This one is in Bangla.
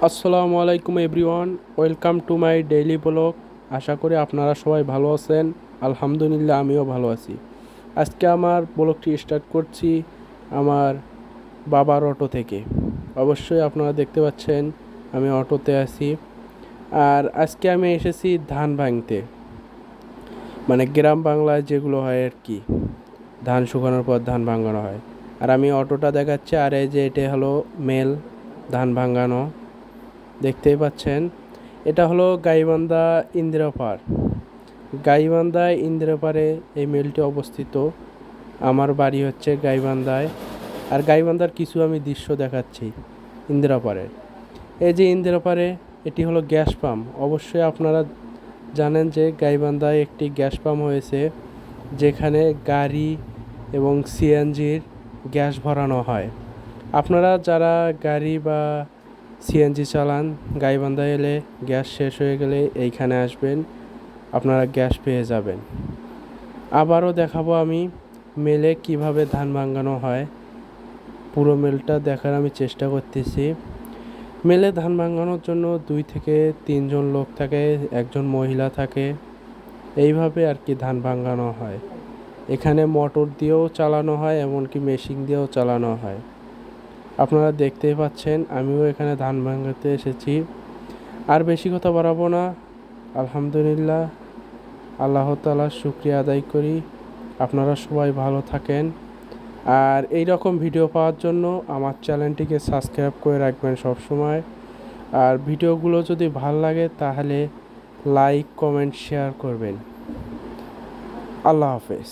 আসসালামু আলাইকুম everyone, welcome to my daily blog. আশা করি আপনারা সবাই ভালো আছেন। আলহামদুলিল্লাহ, আমিও ভালো আছি। আজকে আমার ব্লগটি স্টার্ট করছি আমার বাবার অটো থেকে। অবশ্যই আপনারা দেখতে পাচ্ছেন আমি অটোতে আছি। আর আজকে আমি এসেছি ধান ভাঙতে, মানে গ্রাম বাংলায় যেগুলো হয় আর কি, ধান শুকানোর পর ধান ভাঙানো হয়। আর আমি অটোটা দেখাচ্ছি, আর এই যে এটা হলো মেল ধান ভাঙানো, দেখতেই পাচ্ছেন। এটা হলো গাইবান্ধা ইন্দিরাপাড়। গাইবান্ধা ইন্দিরাপাড়ে এই মিলটি অবস্থিত। আমার বাড়ি হচ্ছে গাইবান্ধায়। আর গাইবান্ধার কিছু আমি দৃশ্য দেখাচ্ছি ইন্দিরাপাড়ের। এই যে ইন্দিরাপাড়ে, এটি হলো গ্যাস পাম্প। অবশ্যই আপনারা জানেন যে গাইবান্ধায় একটি গ্যাস পাম্প হয়েছে, যেখানে গাড়ি এবং সিএনজির গ্যাস ভরানো হয়। আপনারা যারা গাড়ি বা সিএনজি চালান, গাইবান্ধা এলে গ্যাস শেষ হয়ে গেলে এইখানে আসবেন, আপনারা গ্যাস পেয়ে যাবেন। আবারও দেখাবো আমি মেলে কিভাবে ধান ভাঙানো হয়। পুরো মেলটা দেখার আমি চেষ্টা করতেছি। মেলে ধান ভাঙানোর জন্য 2 থেকে 3 জন লোক থাকে, একজন মহিলা থাকে। এইভাবে আর কি ধান ভাঙানো হয়। এখানে মোটর দিয়েও চালানো হয়, এমনকি মেশিন দিয়েও চালানো হয়। আপনারা দেখতেই পাচ্ছেন আমিও এখানে ধান ভাঙাতে এসেছি। আর বেশি কথা বাড়াবো না। আলহামদুলিল্লাহ, আল্লাহ তাআলার শুকরিয়া আদায় করি। আপনারা সবাই ভালো থাকেন। আর এই রকম ভিডিও পাওয়ার জন্য আমার চ্যানেলটিকে সাবস্ক্রাইব করে রাখবেন সব সময়। আর ভিডিওগুলো যদি ভালো লাগে তাহলে লাইক, কমেন্ট, শেয়ার করবেন। আল্লাহ হাফেজ।